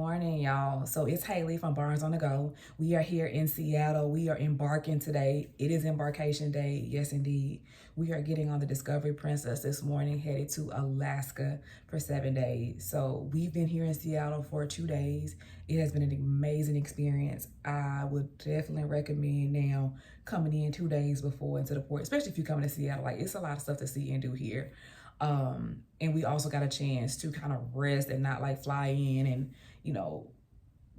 morning, y'all. So it's Haley from Barnes on the Go. We are here in Seattle. We are embarking today. It is Embarkation Day. Yes, indeed. We are getting on the Discovery Princess this morning, headed to Alaska for 7 days. So we've been here in Seattle for 2 days. It has been an amazing experience. I would definitely recommend now coming in 2 days before into the port, especially if you're coming to Seattle. Like, it's a lot of stuff to see and do here. And we also got a chance to kind of rest and not like fly in and, you know,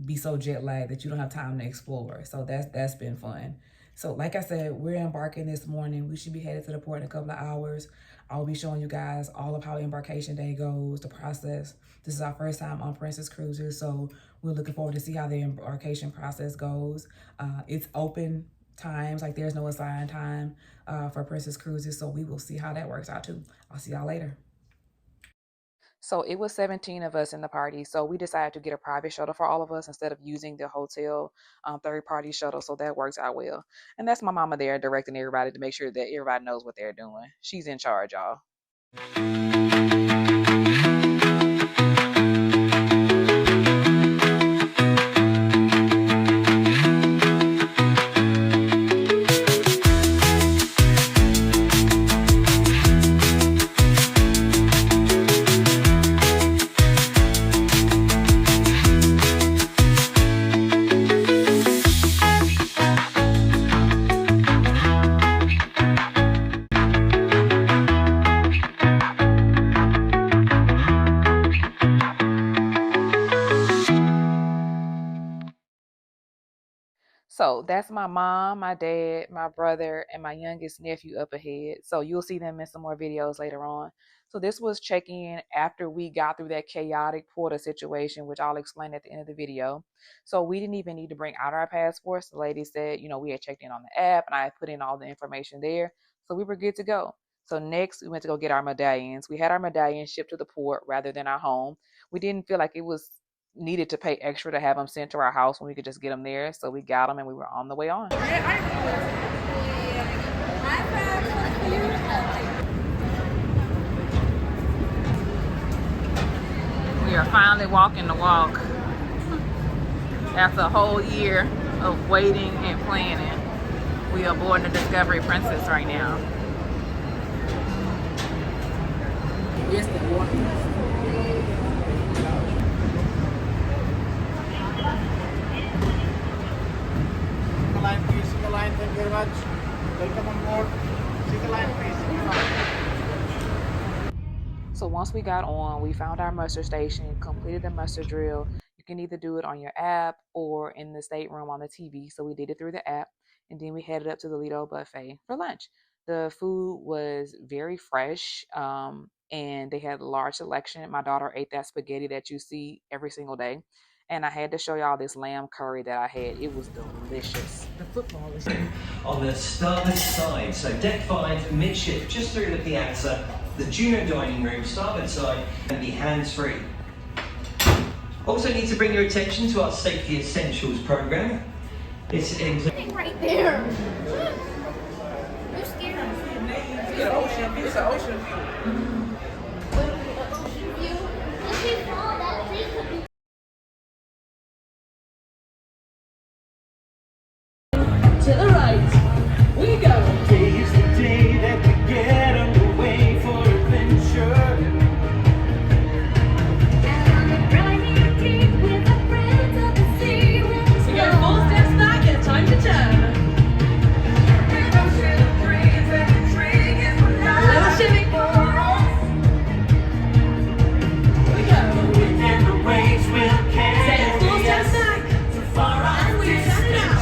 be so jet lagged that you don't have time to explore. So that's been fun. So like I said, we're embarking this morning. We should be headed to the port in a couple of hours. I'll be showing you guys all of how Embarkation Day goes, the process. This is our first time on Princess Cruises, so we're looking forward to see how the embarkation process goes. It's open times, like there's no assigned time for Princess Cruises, so we will see how that works out too. I'll see y'all later. So it was 17 of us in the party, so we decided to get a private shuttle for all of us instead of using the hotel third-party shuttle, so that works out well. And that's my mama there directing everybody to make sure that everybody knows what they're doing. She's in charge, y'all. So that's my mom, my dad, my brother, and my youngest nephew up ahead. So you'll see them in some more videos later on. So this was check-in after we got through that chaotic porter situation, which I'll explain at the end of the video. So we didn't even need to bring out our passports. The lady said, you know, we had checked in on the app and I had put in all the information there. So we were good to go. So next we went to go get our medallions. We had our medallions shipped to the port rather than our home. We didn't feel like it was needed to pay extra to have them sent to our house when we could just get them there. So we got them and we were on the way on. We are finally walking the walk after a whole year of waiting and planning. We are boarding the Discovery Princess right now. Yes, the walking. Thank you very much. Welcome on board. Single line, please. So once we got on, we found our muster station, completed the muster drill. You can either do it on your app or in the stateroom on the TV. So we did it through the app, and then we headed up to the Lido buffet for lunch. The food was very fresh, and they had a large selection. My daughter ate that spaghetti that you see every single day. And I had to show y'all this lamb curry that I had. It was delicious. The football is on the starboard side. So deck 5, midship, just through the piazza, the Juno dining room, starboard side, and be hands-free. Also need to bring your attention to our Safety Essentials program. It's right there. You're scared. It's an ocean view. It's an ocean view. Ocean view. If we fall, that thing could be. To the right, we go. Today is the day that we get underway for adventure. We go 4 steps back and time to turn. Little shimmy. We go. And the waves will carry Say 4 steps back. And we turn it out.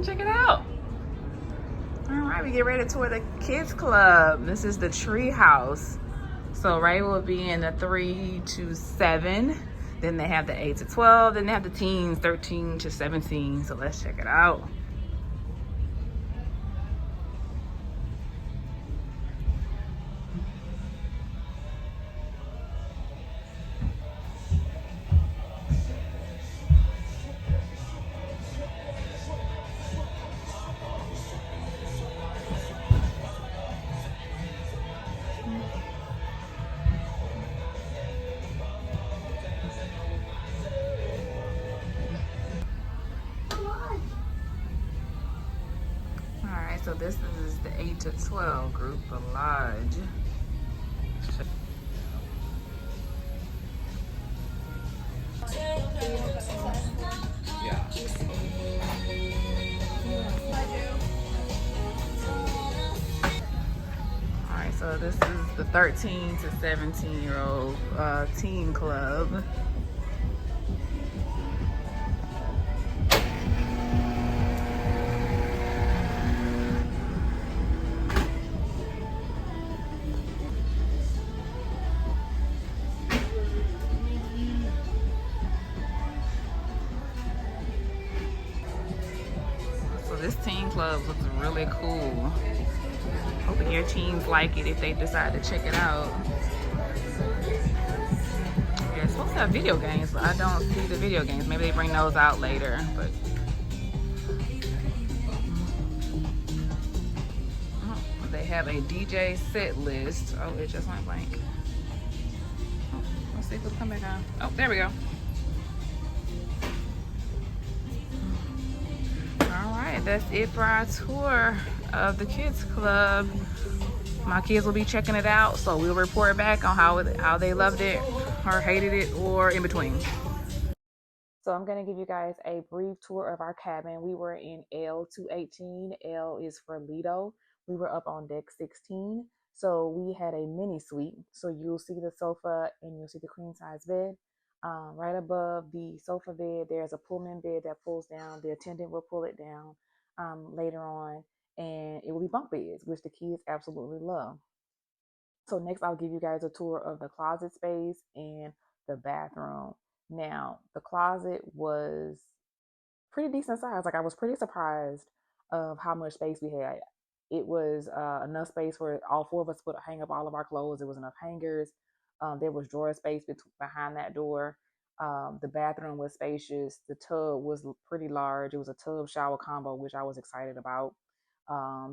Check it out. All right, we get ready to tour the kids club. This is the tree house. So Ray will be in the 3 to 7. Then they have the 8 to 12. Then they have the teens, 13 to 17. So let's check it out. so this is the 8 to 12 group, the lodge. Alright, so this is the 13 to 17-year-old teen club. So this teen club looks really cool. Hoping your teens like it if they decide to check it out. Yeah, it's supposed to have video games, but I don't see the video games. Maybe they bring those out later, but they have a DJ set list. Oh, it just went blank. Oh, let's see if it'll come back on. Oh, there we go. All right, that's it for our tour of the kids club. My kids will be checking it out, so we'll report back on how they loved it or hated it or in between. So I'm gonna give you guys a brief tour of our cabin. We were in L218. L is for Lido. We were up on deck 16. So we had a mini suite. So you'll see the sofa and you'll see the queen size bed. Right above the sofa bed, there's a Pullman bed that pulls down. The attendant will pull it down later on, and it will be bunk beds, which the kids absolutely love. So next, I'll give you guys a tour of the closet space and the bathroom. Now, the closet was pretty decent size. Like, I was pretty surprised of how much space we had. It was enough space for all four of us to hang up all of our clothes. There was enough hangers. There was drawer space behind that door. The bathroom was spacious. The tub was pretty large. It was a tub shower combo, which I was excited about.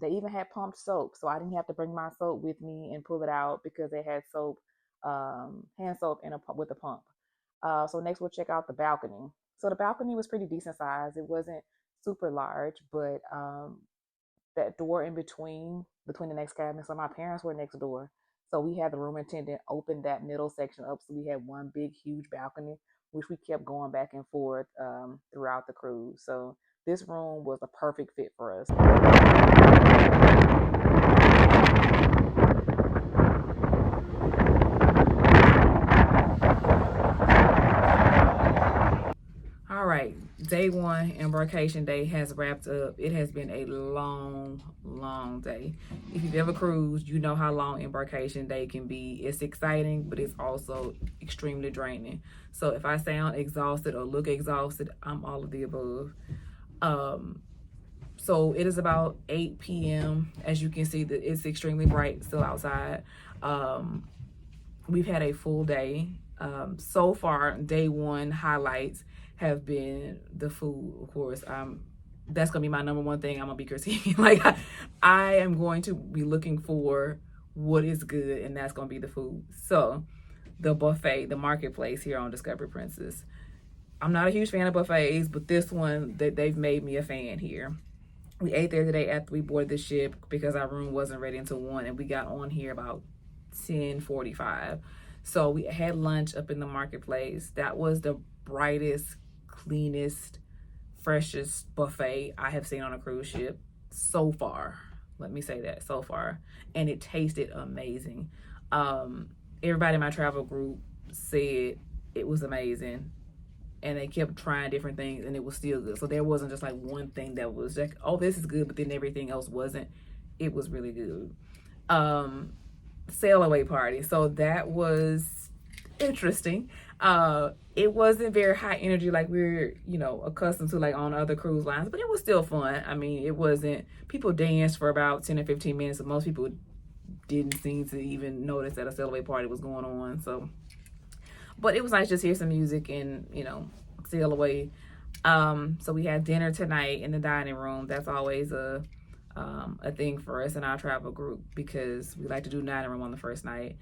They even had pumped soap, so I didn't have to bring my soap with me and pull it out because they had soap, hand soap with a pump. So next we'll check out the balcony. So the balcony was pretty decent size. It wasn't super large, but that door in between the next cabin. So my parents were next door. So we had the room attendant open that middle section up. So we had one big, huge balcony, which we kept going back and forth throughout the cruise. So this room was a perfect fit for us. All right, day one, Embarkation Day has wrapped up. It has been a long, long day. If you've ever cruised, you know how long Embarkation Day can be. It's exciting, but it's also extremely draining. So if I sound exhausted or look exhausted, I'm all of the above. So it is about 8 p.m. As you can see, that it's extremely bright still outside. We've had a full day. So far, day one highlights have been the food, of course. That's gonna be my number one thing I'm gonna be critiquing. Like, I am going to be looking for what is good, and that's gonna be the food. So the buffet, the marketplace here on Discovery Princess. I'm not a huge fan of buffets, but this one, they've made me a fan here. We ate there today after we boarded the ship because our room wasn't ready until 1, and we got on here about 10:45. So we had lunch up in the marketplace. That was the brightest, cleanest, freshest buffet I have seen on a cruise ship so far. Let me say that, so far. And it tasted amazing. Everybody in my travel group said it was amazing. And they kept trying different things and it was still good. So there wasn't just like one thing that was like, oh, this is good, but then everything else wasn't. It was really good. Sailaway Party. So that was interesting. It wasn't very high energy like we're, accustomed to like on other cruise lines, but it was still fun. I mean, it wasn't, people danced for about 10 or 15 minutes, and most people didn't seem to even notice that a Sailaway Party was going on. So, but it was nice just hear some music and, sail away. So we had dinner tonight in the dining room. That's always a thing for us in our travel group because we like to do dining room on the first night.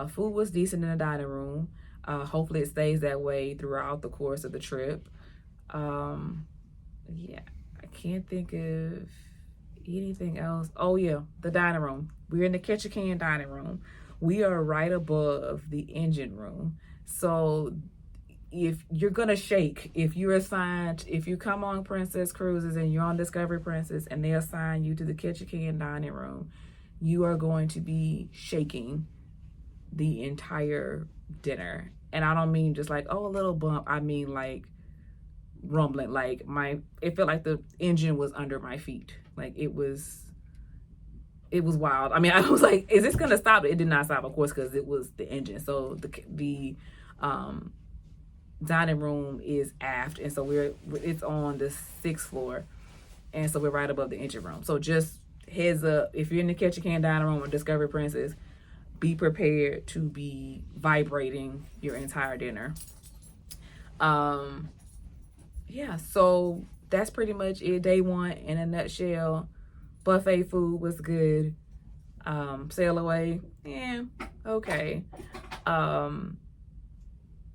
Food was decent in the dining room. Hopefully it stays that way throughout the course of the trip. Yeah, I can't think of anything else? Oh yeah, the dining room. We're in the Ketchikan dining room. We are right above the engine room. So if you're gonna shake, if you come on Princess Cruises and you're on Discovery Princess and they assign you to the Ketchikan dining room, you are going to be shaking the entire dinner. And I don't mean just like, oh, a little bump. I mean like rumbling. Like it felt like the engine was under my feet. Like it was wild. I mean, I was like, is this gonna stop? It did not stop, of course, because it was the engine. So the dining room is aft, and so it's on the 6th floor, and so we're right above the engine room. So just heads up, if you're in the Ketchikan dining room or Discovery Princess, be prepared to be vibrating your entire dinner. Yeah, so that's pretty much it. Day 1 in a nutshell. Buffet food was good. Sailaway, yeah, okay.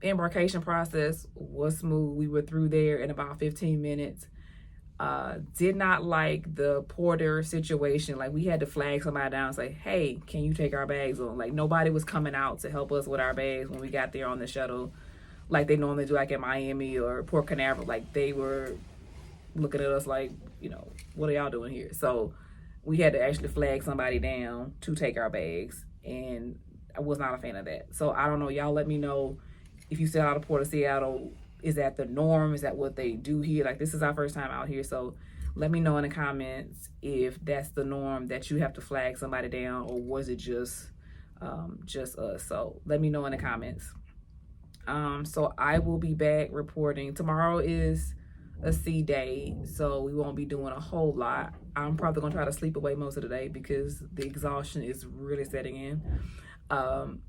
Embarkation process was smooth. We were through there in about 15 minutes. Did not like the porter situation. Like, we had to flag somebody down and say, hey, can you take our bags on? Like, nobody was coming out to help us with our bags when we got there on the shuttle, like they normally do, like in Miami or Port Canaveral. Like, they were looking at us like, you know, what are y'all doing here? So we had to actually flag somebody down to take our bags, and I was not a fan of that. So I don't know, y'all let me know if you sail out of Port of Seattle, is that the norm? Is that what they do here? Like, this is our first time out here, so let me know in the comments if that's the norm, that you have to flag somebody down, or was it just us? So let me know in the comments. So I will be back reporting. Tomorrow is a sea day, so we won't be doing a whole lot. I'm probably gonna try to sleep away most of the day because the exhaustion is really setting in.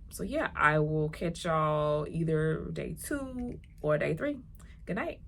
So yeah, I will catch y'all either day 2 or day 3. Good night.